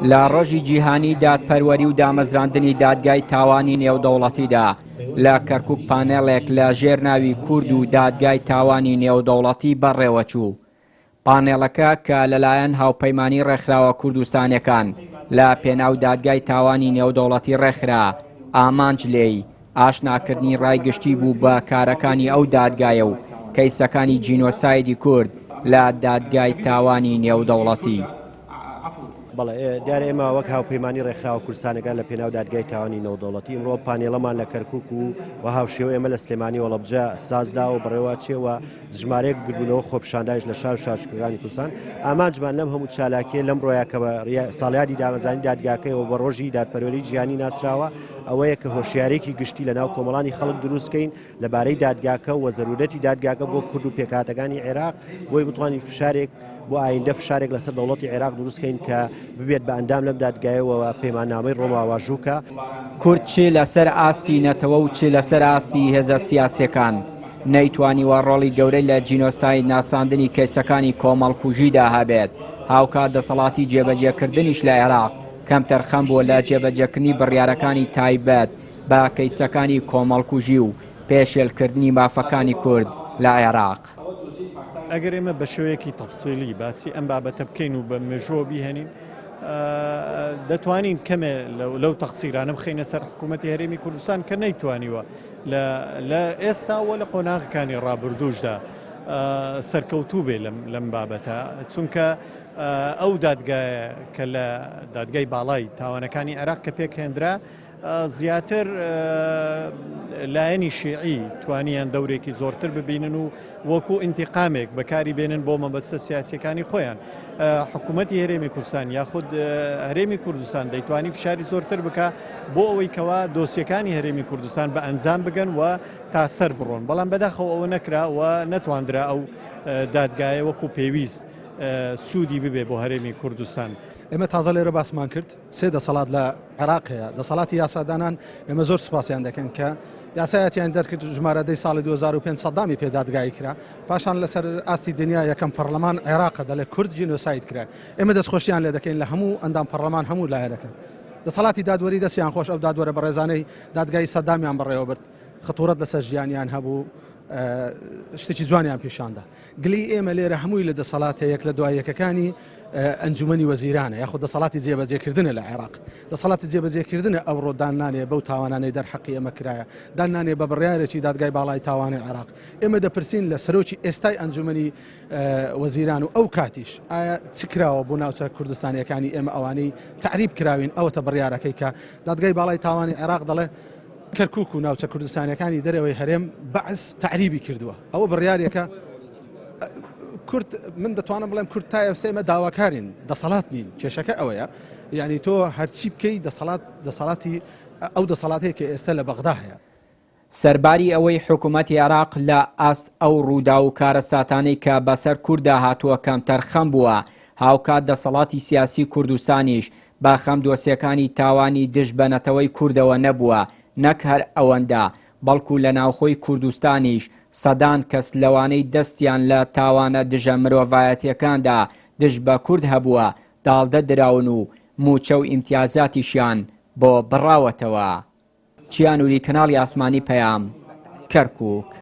لە ڕۆژی جیهانی دادپەروەری و دامەزراندنی دادگای تاوانی نێودەوڵەتیدا لە کەرکووک پانێڵێک لە ژێر ناوی کورد و دادگای تاوانی نێودەوڵەتی بەڕێوەچوو. پانێڵەکە کە لەلایەن هاوپەیمانی ڕێکخراوە کوردستانیەکان لە پێناو دادگای تاوانی نێودەوڵەتی ڕێکخرا ئامانج لێی ئاشناکردنی ڕایگشتی بوو بە کارەکانی ئەو دادگایە و کەیسەکانی جینۆسایدی کورد لە دادگای تاوانی نێودەوڵەتی. بەڵێ دیارە ئێمە وەک هاوپەیمانی ڕێکخراوە کوردستانەکان لە پێناو دادگای تاوانی نێودەوڵەتی ئەمڕۆ پانێڵەمان لە کەرکووک و هاوشێوە ئێمە لە سلێمانی وەڵەبجە سازدا و بەڕێوە چێوە ژمارەیەک گربوونەوە خۆپیشانداش لە شار شارچکەکانی کوردستان ئامانجمان لەم هەموو چالاکیە لەم ڕۆیە کە بە ساڵیادی دامەزانی دادگاکەیەوە بە ڕۆژی دادپەروەری جیهانی ناسراوە ئەوەیە کە هۆشیارێکی گشتی لە ناو کۆمەڵانی خەڵک دروستکەین لەبارەی دادگاکە و زەرورەتی دادگاکە بۆ کورد و پێکهاتەکانی عێراق بۆی بتوانین فشارێک بۆ ئایندە فشارێک لەسەر دەوڵەتی عێراق دروستکەین کە ببێت بە ئەندام لەم دادگایەوە پەیماننامەی ڕۆماواژووکە. کورد چی لەسەر ئاستی نەتەوە و چی لەسەر ئاستی هێزە سیاسیەکان نەیتوانیوە ڕۆڵی گەورەی لە جینۆساید ناساندنی کەیسەکانی کۆمەڵکوژیدا هەبێت. هاوکات دەسەڵاتی جێبەجێکردنیش لە عێراق کەم تەرخەم بووە لە جێبەجێکردنی بڕیارەکانی تایبەت بە کەیسەکانی کۆمەڵکوژی و پێشێلکردنی مافەکانی کورد لە عێراق. ئەگەر ئێمە بە شێوەیەکی تەفسیلی باسی ئەم بابەتە بکەین و بە مێژووە بیهێنین دەتوانین کەمێ لەو تەقسیرانە بخەینە سەر حکوومەتی هەرێمی کوردستان کە نەیتوانیوە لە ئێستاوە لە قۆناغەکانی ڕابردووشدا سەرکەوتوو بێ لەم بابەتە چونکە ئەو دادگایە کە لە دادگای باڵای تاوانەکانی عێراق کە پێکهێنرا زیاتر لایەنی شیعی توانیان دەورێکی زۆرتر ببینن و وەکو ئینتیقامێک بەکاری بێنن بۆ مەبەستە سیاسیەکانی خۆیان. حکوومەتی هەرێمی کوردستان یاخود هەرێمی کوردستان دەیتوانی فشاری زۆرتر بکە بۆ ئەوەی کەوا دۆسیەکانی هەرێمی کوردستان بە ئەنجام بگەن و تا سەر بڕۆن. بەڵام بەداخەوە ئەوە نەکرا و نەتواندرا ئەو دادگایە وەکو پێویست سوودی ببێ بۆ هەرێمی کوردستان. ئێمە تازە لێرە باسمان کرد سێ دەسەڵات لە عێراقەیە دەسەڵاتی یاسادانان ئێمە زۆر سوپاسیان دەکەن کە یاسایەتیان دەرکرد ژمارەدەی ساڵی 2005 سەدامی پێدادگایی کرا پاشان لەسەر ئاستی دنیا یەکەم پەرلەمان عێراقە دەڵێ کورد جینۆساید کرا. ئێمە دەستخۆشیان لێ دەکەین لە هەموو ئەندام پەرلەمان هەموو لایەنەکە. دەسەڵاتی دادوەری دەستیان خۆش ئەو دادوەرە بە ڕێزانەی دادگای سەدامیان بەڕێوە برد خەتوڕەت لەسەر ژیانیان هەبوو شتێکی جوانیان پیشاندا. گلی ئێمە لێرە هەمووی لە دەسەڵاتەیەک لە دوای یەکەکانی ئەنجومەنی وەزیرانە یاخود دەسەڵاتی جێبەجێکردنە لە عێراق. دەسەڵاتی جێبەجێکردنە ئەوڕۆ دانانێ بەو تاوانانەی دەرحەقی ئەمە کرایە دانانێ بە بڕیارێکی دادگای باڵای تاوانی عێراق. ئێمە دەپرسین لە سەرۆکی ئێستای ئەنجومەنی وەزیران و ئەو کاتیش ئایا چ کراوە بۆ ناوچە کوردستانیەکانی ئێمە ئەوانەی تعریب کراوین ئەوەتە بڕیارەکەی کە دادگای باڵای تاوانی عێراق دەڵێ کەرکووک و ناوچە کوردستانیەکانی دەرەوەی هەرێم بەعس تعریبی کردووە. ئەوە بڕیارێکە کورد من دەتوانم بڵێم کورد تا ئێستێمە داواکارین دەسەڵات نین کێشەکە ئەوەیە یعنی تۆ هەرچی بکەی دەسەڵاتی ئەو دەسەڵاتەیە کە ئێستا لە بەغدا هەیە. سەرباری ئەوەی حکوومەتی عێراق لە ئاست ئەو ڕوودا و کارەساتانەی کە بەسەر کووردا هاتووە کەمتەر خەم بووە هاوکات دەسەڵاتی سیاسی کوردستانیش با خەم دۆسیەکانی تاوانی دژ بەنەتەوەی کوردەوە نەبووە نەک هەر ئەوەندە بەڵکو لە ناوخۆی کوردستانیش سەدان کەس لەوانەی دەستیان لە تاوانە دژە مرۆڤایەتیەکاندا دژ بە کورد هەبووە داڵدە دراون و موچە و ئیمتیازاتیشیان بۆ بڕاوەتەوە. چیانوری کەناڵی ئاسمانی پەیام کەرکووک.